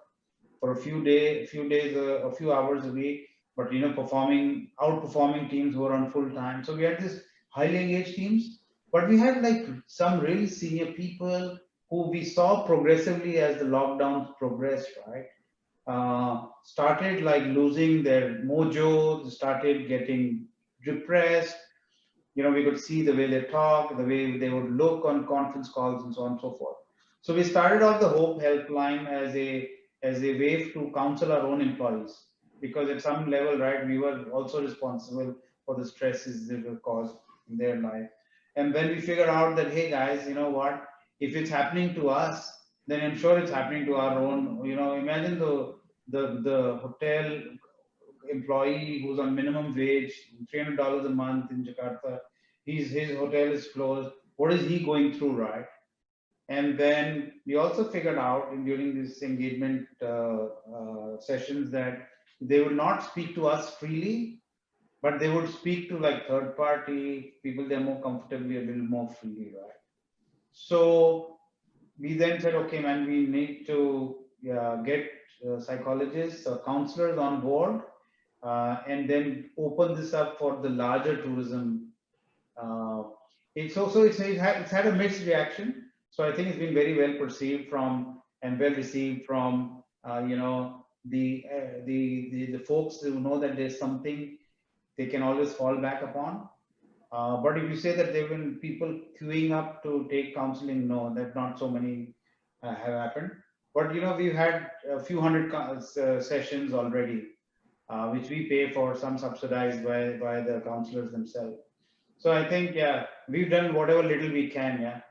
for a few days, a few hours a week, but, outperforming teams who were on full time. So we had this highly engaged teams, but we had like some really senior people who we saw progressively as the lockdowns progressed, right? started like losing their mojo, started getting depressed. We could see the way they talk, the way they would look on conference calls, and so on and so forth. So we started off the Hope Helpline as a way to counsel our own employees, because at some level, right, we were also responsible for the stresses that were caused in their life. And when we figured out that, hey guys, you know what, if it's happening to us, then I'm sure it's happening to our own. Imagine the hotel employee who's on minimum wage, $300 a month in Jakarta. His hotel is closed. What is he going through, right? And then we also figured out during this engagement sessions that they would not speak to us freely, but they would speak to like third party people they're more comfortably, a little more freely, right? So we then said, okay, man, we need to get psychologists or counselors on board, and then open this up for the larger tourism. It's had a mixed reaction. So I think it's been very well perceived from and well received from the folks who know that there's something they can always fall back upon. But if you say that there have been people queuing up to take counseling, no, that not so many have happened. But we've had a few hundred sessions already, which we pay for, some subsidized by the counselors themselves. So I think, yeah, we've done whatever little we can, yeah,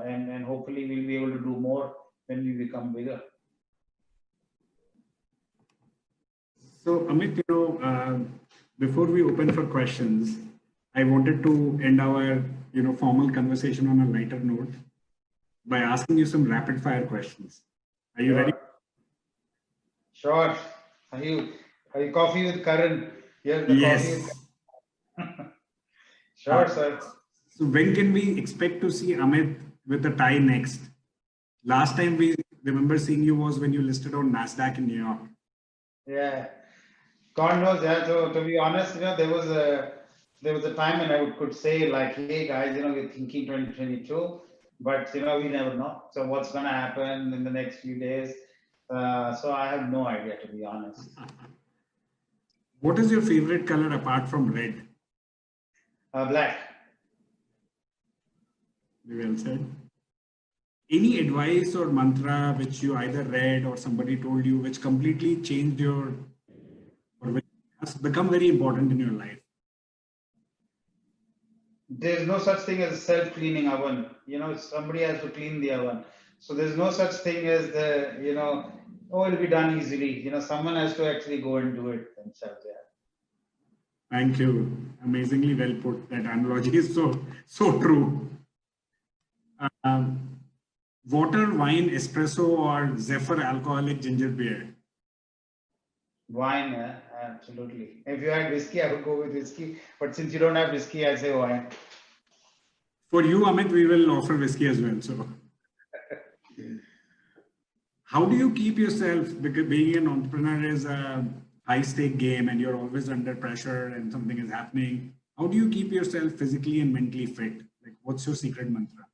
and hopefully we'll be able to do more when we become bigger. So Amit, before we open for questions, I wanted to end our formal conversation on a lighter note by asking you some rapid fire questions. Are you ready? Sure. Are you coffee with Karan? Yes, the yes. Coffee. Sure, sir. So when can we expect to see Amit with a tie next? Last time we remember seeing you was when you listed on NASDAQ in New York. Yeah. God knows, yeah. So to be honest, there was a time when I could say like, hey guys, we're thinking 2022, but we never know. So what's gonna happen in the next few days? So I have no idea, to be honest. What is your favorite color apart from red? Black. Very well said. Any advice or mantra which you either read or somebody told you which completely changed your, or which has become very important in your life? There's no such thing as a self-cleaning oven. Somebody has to clean the oven. So there's no such thing as it'll be done easily. Someone has to actually go and do it themselves. Yeah. Thank you. Amazingly well put. That analogy is so true. Water, wine, espresso, or Zephyr alcoholic ginger beer? Wine, absolutely. If you had whiskey, I would go with whiskey. But since you don't have whiskey, I say wine. For you, Amit, we will offer whiskey as well. So, how do you keep yourself? Because being an entrepreneur is a high-stake game, and you're always under pressure, and something is happening. How do you keep yourself physically and mentally fit? Like, what's your secret mantra?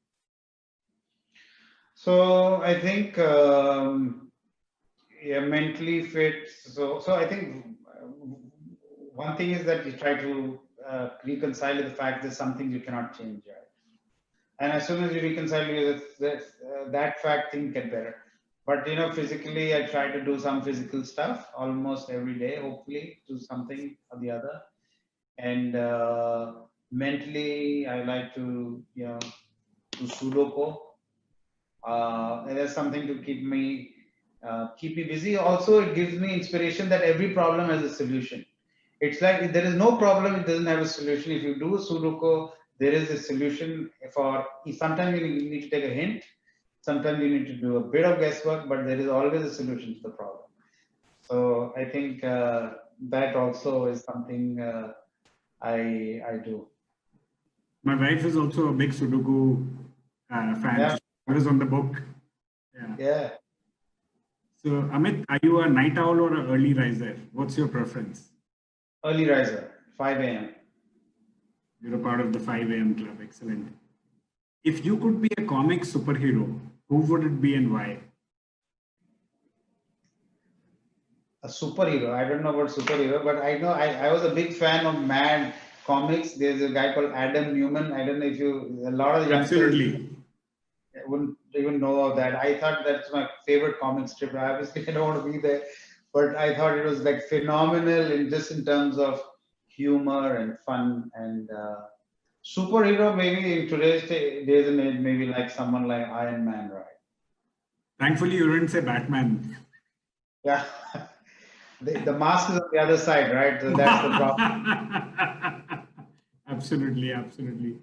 So I think, mentally fit. So I think one thing is that you try to reconcile with the fact that some things you cannot change, right? And as soon as you reconcile with that fact, things get better. But physically, I try to do some physical stuff almost every day. Hopefully, do something or the other. And mentally, I like to do Sudoku. And that's something to keep me busy. Also, it gives me inspiration that every problem has a solution. It's like if there is no problem, it doesn't have a solution. If you do Sudoku, there is a solution for. Sometimes you need to take a hint. Sometimes you need to do a bit of guesswork, but there is always a solution to the problem. So I think that also is something I do. My wife is also a big Sudoku fan. Yeah. I was on the book. Yeah. So Amit, are you a night owl or an early riser? What's your preference? Early riser, 5 a.m. You're a part of the 5 a.m. club. Excellent. If you could be a comic superhero, who would it be and why? a superhero. I don't know about superhero, but I know I was a big fan of Mad comics. There's a guy called Adam Newman. I don't know if you, a lot of youngsters Absolutely. wouldn't even know of that. I thought that's my favorite comic strip. Obviously, I don't want to be there, but I thought it was like phenomenal in just in terms of humor and fun and superhero. Maybe in today's days and age, maybe like someone like Iron Man, right? Thankfully, you didn't say Batman. Yeah. The mask is on the other side, right? So that's the problem. Absolutely, absolutely.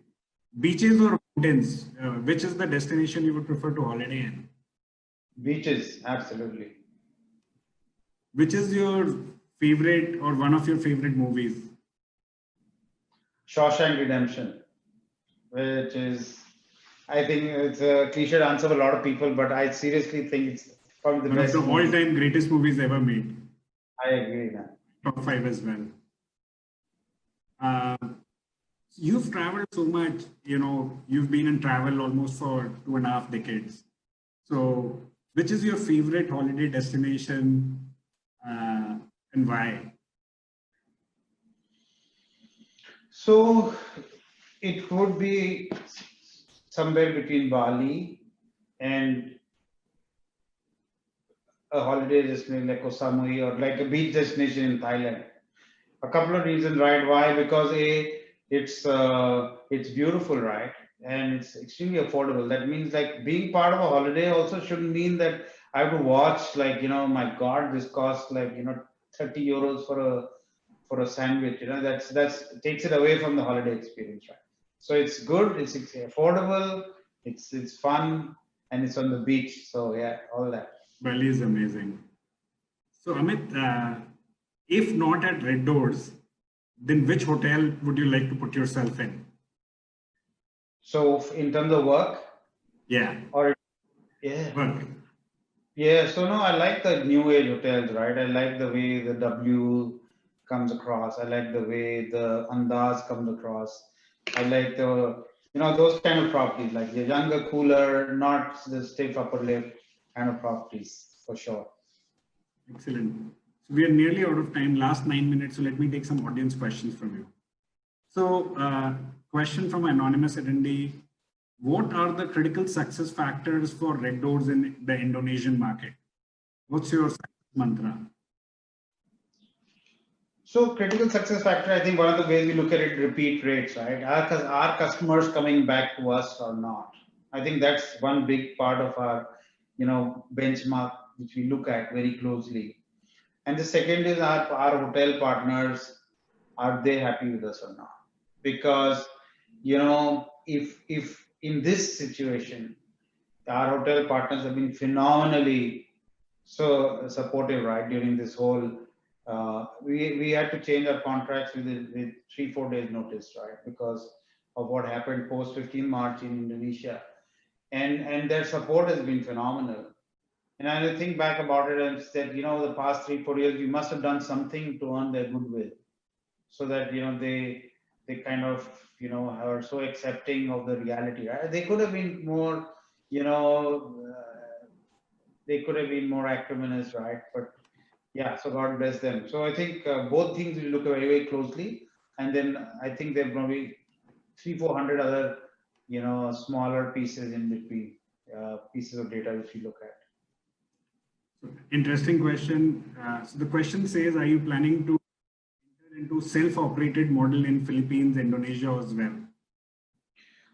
Beaches or mountains? Which is the destination you would prefer to holiday in? Beaches, absolutely. Which is your favorite or one of your favorite movies? Shawshank Redemption, which is, I think it's a cliche answer for a lot of people, but I seriously think it's probably the One of best the movie. all-time greatest movies ever made. I agree, man. Top five as well. Uh, you've traveled so much, you've been in travel almost for 2.5 decades. So, which is your favorite holiday destination and why? So it would be somewhere between Bali and a holiday destination like Koh Samui or like a beach destination in Thailand. A couple of reasons, right? Why? Because it's beautiful, right? And it's extremely affordable. That means like being part of a holiday also shouldn't mean that I have to watch like my God, this costs like 30 euros for a sandwich. That's takes it away from the holiday experience, right? So it's good, it's affordable, it's fun, and it's on the beach. So yeah, all that. Bali is amazing. So, Amit, if not at Red Doors, then which hotel would you like to put yourself in? So in terms of work, Yeah, or yeah. work. Yeah, so no, I like the new age hotels, right? I like the way the W comes across. I like the way the Andaz comes across. I like those kind of properties, like the younger, cooler, not the stiff upper lip kind of properties, for sure. Excellent. So we are nearly out of time, last 9 minutes. So let me take some audience questions from you. So, question from anonymous attendee: what are the critical success factors for Red Doors in the Indonesian market? What's your success mantra? So critical success factor, I think one of the ways we look at it, repeat rates, right? Our customers coming back to us or not? I think that's one big part of our, benchmark, which we look at very closely. And the second is our hotel partners, are they happy with us or not? Because, if in this situation, our hotel partners have been phenomenally so supportive, right? During this whole, we had to change our contracts with 3-4 days notice, right? Because of what happened post 15 March in Indonesia, and their support has been phenomenal. And I think back about it and said, the past 3-4 years, we must have done something to earn their goodwill, so that they kind of are so accepting of the reality, right? They could have been more, they could have been more acrimonious, right? But yeah, so God bless them. So I think both things we look very, very closely, and then I think there are probably 300-400 other, smaller pieces in between, pieces of data which we look at. Interesting question. So the question says, are you planning to enter into self-operated model in Philippines, Indonesia as well?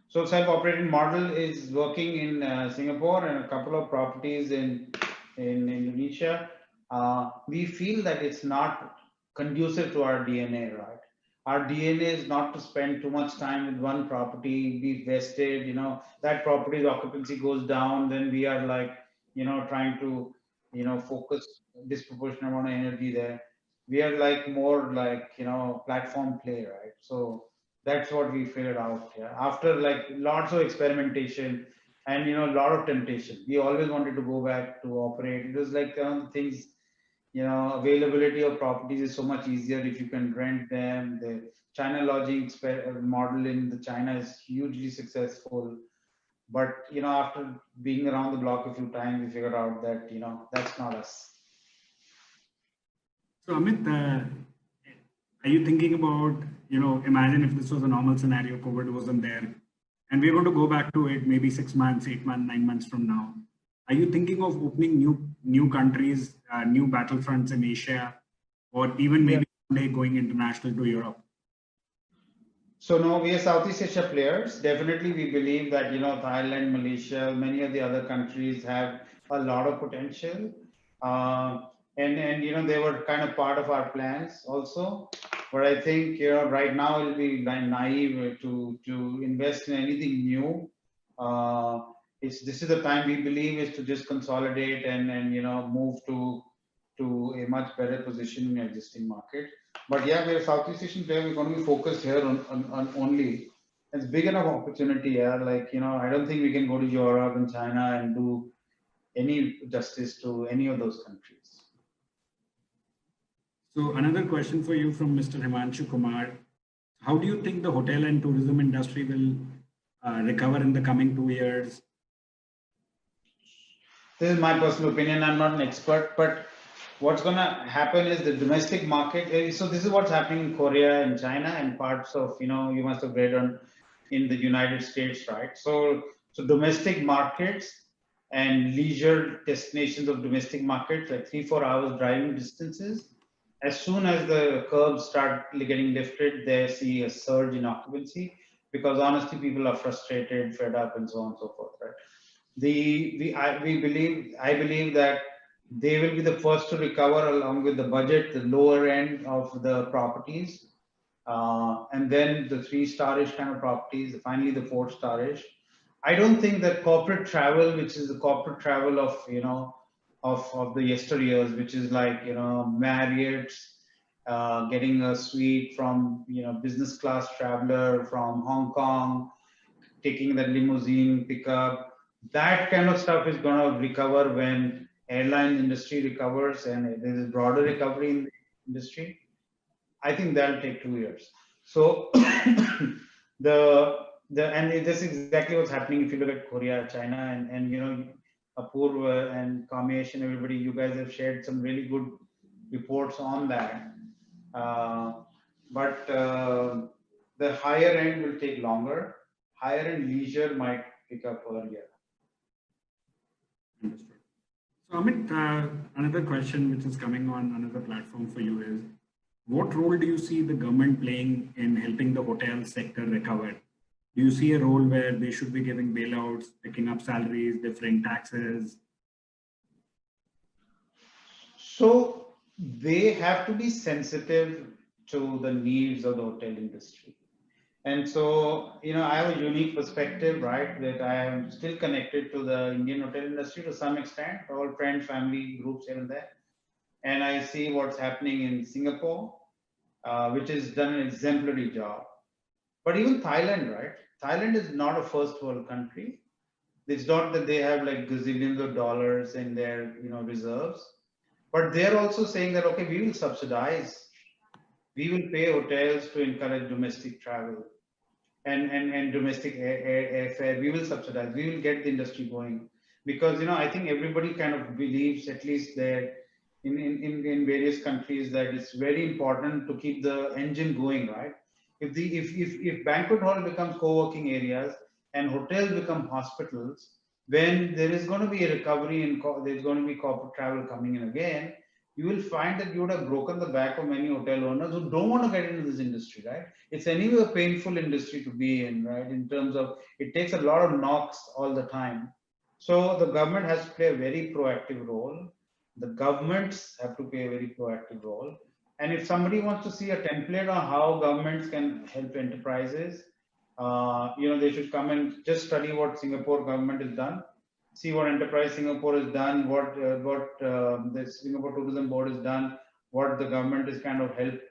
So self-operated model is working in Singapore and a couple of properties in Indonesia. We feel that it's not conducive to our DNA, right? Our DNA is not to spend too much time with one property, be vested, that property's occupancy goes down, then we are like, trying to, focus disproportionate amount of energy there. We are like more like, platform play, right? So that's what we figured out. Yeah. After like lots of experimentation and a lot of temptation, we always wanted to go back to operate. It was like things, availability of properties is so much easier if you can rent them. The China lodging model in the China is hugely successful. But after being around the block a few times, we figured out that that's not us. So Amit, are you thinking about, imagine if this was a normal scenario, COVID wasn't there, and we're going to go back to it maybe 6 months, 8 months, 9 months from now. Are you thinking of opening new countries, new battlefronts in Asia, or even Yeah. maybe someday going international to Europe? So no, we are Southeast Asia players. Definitely, we believe that Thailand, Malaysia, many of the other countries have a lot of potential, and they were kind of part of our plans also. But I think right now it'll be naive to invest in anything new. Uh, this is the time we believe is to just consolidate and move to a much better position in the existing market. But yeah, we're a Southeast Asian player. We're going to be focused here on only. It's big enough opportunity. Yeah, like I don't think we can go to Europe and China and do any justice to any of those countries. So another question for you from Mr. Himanshu Kumar. How do you think the hotel and tourism industry will recover in the coming 2 years? This is my personal opinion. I'm not an expert, but what's going to happen is the domestic market. So this is what's happening in Korea and China and parts of you must have read on in the United States, right? So domestic markets and leisure destinations of domestic markets, like 3-4 hours driving distances, as soon as the curbs start getting lifted, they see a surge in occupancy because honestly, people are frustrated, fed up, and so on and so forth, right? I believe that they will be the first to recover along with the budget, the lower end of the properties, and then the 3-star-ish kind of properties, finally the 4-star-ish. I don't think that corporate travel, which is the corporate travel of of the yesteryears, which is like Marriott's, getting a suite from business class traveler from Hong Kong, taking the limousine pickup, that kind of stuff is going to recover when airline industry recovers and there's a broader recovery in the industry. I think that'll take 2 years. So and this is exactly what's happening if you look at Korea, China, and Apurva and Kamesh and everybody, you guys have shared some really good reports on that. But the higher end will take longer. Higher end leisure might pick up earlier. Understood. So Amit, another question which is coming on another platform for you is, what role do you see the government playing in helping the hotel sector recover? Do you see a role where they should be giving bailouts, picking up salaries, differing taxes? So they have to be sensitive to the needs of the hotel industry. And so, I have a unique perspective, right? That I am still connected to the Indian hotel industry to some extent, all friends, family groups here and there. And I see what's happening in Singapore, which has done an exemplary job. But even Thailand, right? Thailand is not a first world country. It's not that they have like gazillions of dollars in their reserves, but they're also saying that okay, we will subsidize, we will pay hotels to encourage domestic travel and domestic airfare. We will subsidize. We will get the industry going because I think everybody kind of believes, at least there in various countries, that it's very important to keep the engine going, right? If banquet hall becomes co-working areas and hotels become hospitals, when there is going to be a recovery and there's going to be corporate travel coming in again, you will find that you would have broken the back of many hotel owners who don't want to get into this industry, right? It's anyway a painful industry to be in, right? In terms of it takes a lot of knocks all the time. So the government has to play a very proactive role. The governments have to play a very proactive role. And if somebody wants to see a template on how governments can help enterprises, they should come and just study what Singapore government has done, see what Enterprise Singapore has done, what the Singapore Tourism Board has done, what the government has kind of helped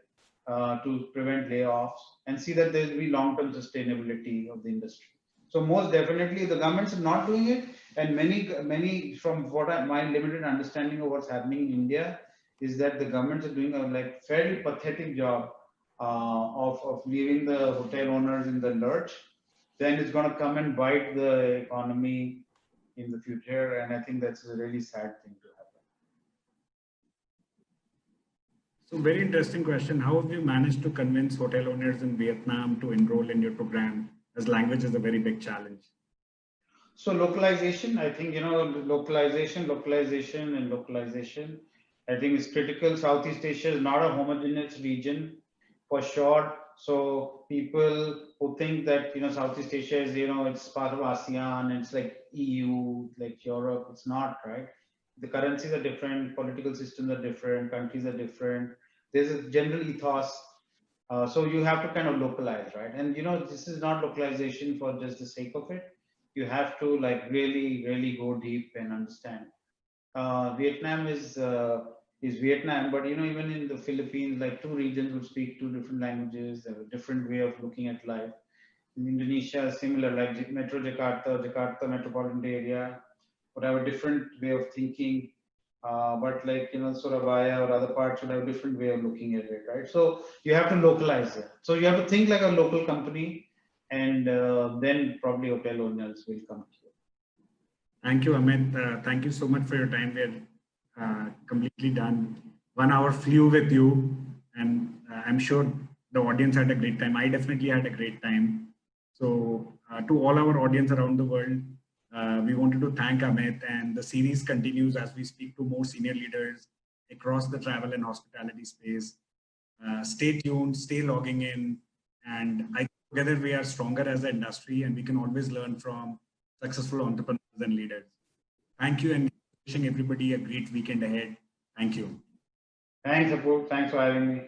to prevent layoffs, and see that there will be long-term sustainability of the industry. So most definitely, the governments are not doing it, and many from my limited understanding of what's happening in India is that the governments are doing a like fairly pathetic job of leaving the hotel owners in the lurch. Then it's going to come and bite the economy in the future, and I think that's a really sad thing to happen. So very interesting question. How have you managed to convince hotel owners in Vietnam to enroll in your program, as language is a very big challenge? So localization, I think, localization, and localization, I think is critical. Southeast Asia is not a homogeneous region for sure. So people who think that, Southeast Asia is, it's part of ASEAN, it's like EU, like Europe, it's not, right? The currencies are different, political systems are different, countries are different. There's a general ethos. So you have to kind of localize, right? And, this is not localization for just the sake of it. You have to like really go deep and understand. Vietnam is Vietnam, but even in the Philippines, like two regions would speak two different languages, have a different way of looking at life. In Indonesia, similar, like Metro Jakarta metropolitan area would have a different way of thinking. But like Surabaya or other parts would have a different way of looking at it, right? So you have to localize it. So you have to think like a local company, and then probably hotel owners will come to you. Thank you, Amit. Thank you so much for your time. We're completely done. 1 hour flew with you, and I'm sure the audience had a great time. I definitely had a great time. So to all our audience around the world, we wanted to thank Amit, and the series continues as we speak to more senior leaders across the travel and hospitality space. Stay tuned, stay logging in, and together we are stronger as an industry, and we can always learn from successful entrepreneurs and leaders. Thank you, and wishing everybody a great weekend ahead. Thank you. Thanks, Apu. Thanks for having me.